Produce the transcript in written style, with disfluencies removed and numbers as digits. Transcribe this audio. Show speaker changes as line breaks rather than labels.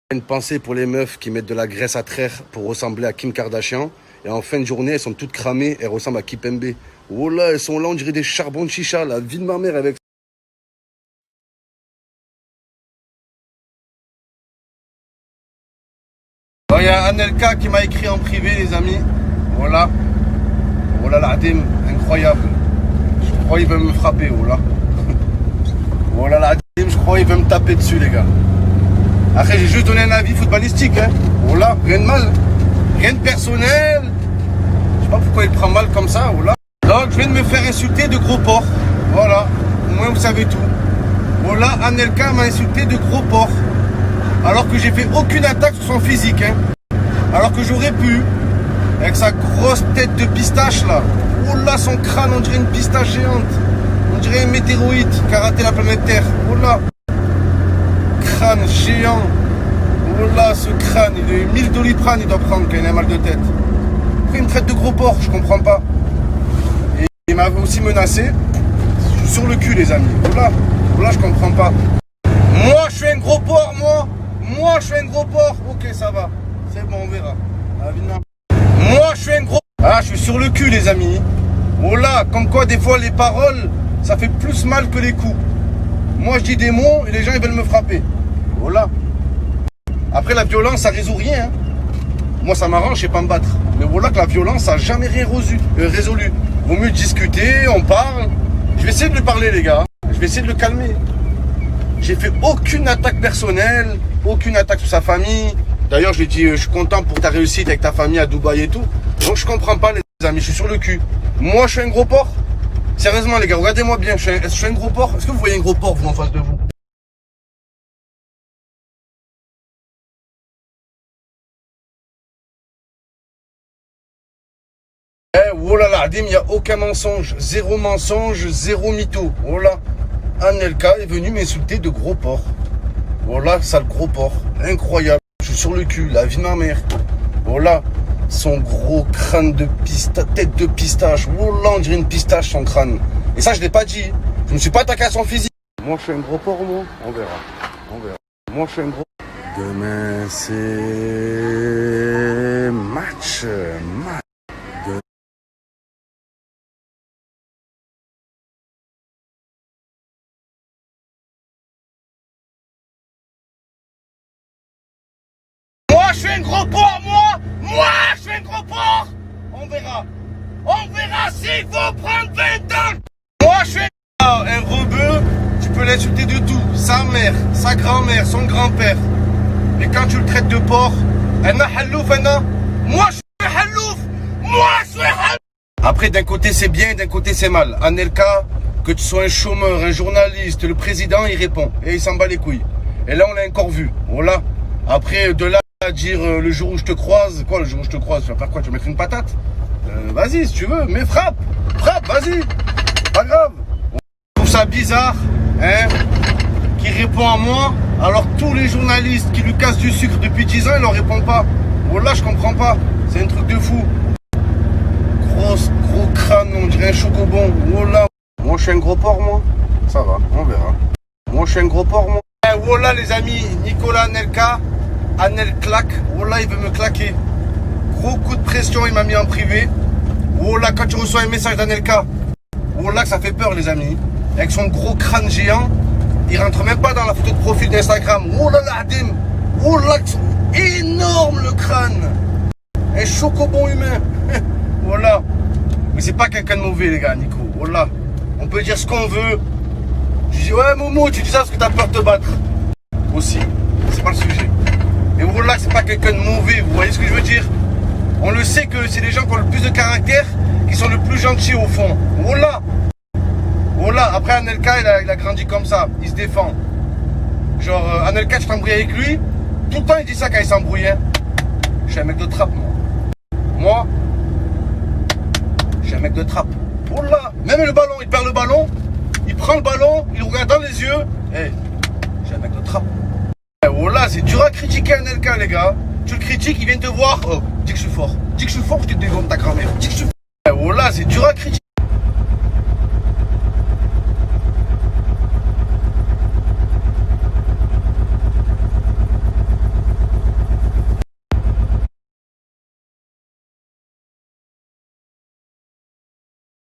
Une pensée pour les meufs qui mettent de la graisse à traire pour ressembler à Kim Kardashian. Et en fin de journée, elles sont toutes cramées, elles ressemblent à Kipembe. Oh là, elles sont là, on dirait des charbons de chicha, la vie de ma mère avec. Il y a Anelka qui m'a écrit en privé, les amis. Voilà. Voilà l'Adim, incroyable. Je crois qu'il veut me frapper, voilà. Voilà l'Adim, je crois qu'il veut me taper dessus, les gars. Après, j'ai juste donné un avis footballistique, hein. Voilà, rien de mal. Rien de personnel. Je sais pas pourquoi il prend mal comme ça, voilà. Donc, je viens de me faire insulter de gros porc. Voilà, au moins vous savez tout. Voilà, Anelka m'a insulté de gros porc. Alors que j'ai fait aucune attaque sur son physique, hein. Alors que j'aurais pu, avec sa grosse tête de pistache là. Oh là, son crâne, on dirait une pistache géante. On dirait un météoroïde qui a raté la planète Terre. Oh là, crâne géant. Oh là, ce crâne, il est 1000 Doliprane, il doit prendre quand il a mal de tête. Pourquoi il me traite de gros porc, je comprends pas. Et il m'avait aussi menacé. Je suis sur le cul, les amis. Oh là, je comprends pas. Moi, je suis un gros porc, moi. Moi, je suis un gros porc. Ok, ça va. C'est bon, on verra. Moi, je suis un gros... Ah, je suis sur le cul, les amis. Oh là, comme quoi, des fois, les paroles, ça fait plus mal que les coups. Moi, je dis des mots et les gens, ils veulent me frapper. Oh là. Après, la violence, ça résout rien. Hein. Moi, ça m'arrange, je sais pas me battre. Mais voilà que la violence, ça n'a jamais rien résolu. Vaut mieux discuter, on parle. Je vais essayer de lui parler, les gars. Je vais essayer de le calmer. J'ai fait aucune attaque personnelle, aucune attaque sur sa famille. D'ailleurs, je lui ai dit, je suis content pour ta réussite avec ta famille à Dubaï et tout. Donc, je comprends pas, les amis, je suis sur le cul. Moi, je suis un gros porc. Sérieusement, les gars, regardez-moi bien. Est-ce que je suis un gros porc? Est-ce que vous voyez un gros porc, vous, en face de vous? Eh, oh là là, Adim, il n'y a aucun mensonge. Zéro mensonge, zéro mytho. Oh là. Anelka est venu m'insulter de gros porc. Voilà, sale gros porc. Incroyable. Je suis sur le cul, la vie de ma mère. Voilà. Son gros crâne de pistache, tête de pistache. Voilà, on dirait une pistache, son crâne. Et ça, je l'ai pas dit. Je ne suis pas attaqué à son physique. Moi, je suis un gros porc, moi. On verra. On verra. Moi, je suis un gros... Demain, c'est... match. Moi, je suis un gros porc, moi. Moi, je suis un gros porc. On verra. On verra s'il faut prendre 20 ans. Moi, je suis un rebeu. Tu peux l'insulter de tout. Sa mère, sa grand-mère, son grand-père. Et quand tu le traites de porc, un halouf, moi, je suis un halouf. Moi, je suis un halouf. Après, d'un côté, c'est bien, d'un côté, c'est mal. Anelka, que tu sois un chômeur, un journaliste, le président, il répond. Et il s'en bat les couilles. Et là, on l'a encore vu. Voilà. Après, de là à dire le jour où je te croise, quoi, le jour où je te croise, tu vas faire quoi? Tu vas mettre une patate? Vas-y, si tu veux, mais frappe, vas-y, pas grave. Je trouve ça bizarre, hein, qu'il répond à moi, alors que tous les journalistes qui lui cassent du sucre depuis 10 ans, ils leur répondent pas. Voilà, je comprends pas, c'est un truc de fou. Gros crâne, on dirait un chocobon, voilà. Moi, je suis un gros porc, moi. Ça va, on verra. Moi, je suis un gros porc, moi. Voilà, les amis, Nicolas Anelka. Anel claque, voilà, il veut me claquer. Gros coup de pression, il m'a mis en privé. Voilà, quand tu reçois un message d'Anelka, voilà que ça fait peur, les amis. Avec son gros crâne géant, il rentre même pas dans la photo de profil d'Instagram. Oh là là, Adim. Oh là, énorme le crâne. Un chocobon humain. Voilà. Mais c'est pas quelqu'un de mauvais, les gars, Nico. Voilà. On peut dire ce qu'on veut. Je dis, ouais, Momo, tu dis ça parce que t'as peur de te battre. Aussi. C'est pas le sujet. Et voilà, c'est pas quelqu'un de mauvais, vous voyez ce que je veux dire? On le sait que c'est les gens qui ont le plus de caractère qui sont le plus gentils au fond. Voilà. Voilà, après Anelka, il a grandi comme ça, il se défend. Genre, Anelka, tu t'embrouilles avec lui, tout le temps il dit ça quand il s'embrouille. Hein. Je suis un mec de trappe, moi. Moi, je suis un mec de trappe. Voilà. Même le ballon, il perd le ballon, il prend le ballon, il le regarde dans les yeux. Hey, je suis un mec de trappe. Voilà, c'est dur à critiquer Anelka, les gars. Tu le critiques, il vient te voir. Oh, dis que je suis fort. Dis que je suis fort, je te dégomme ta grand-mère. Dis que je suis fort. Voilà, c'est dur à critiquer.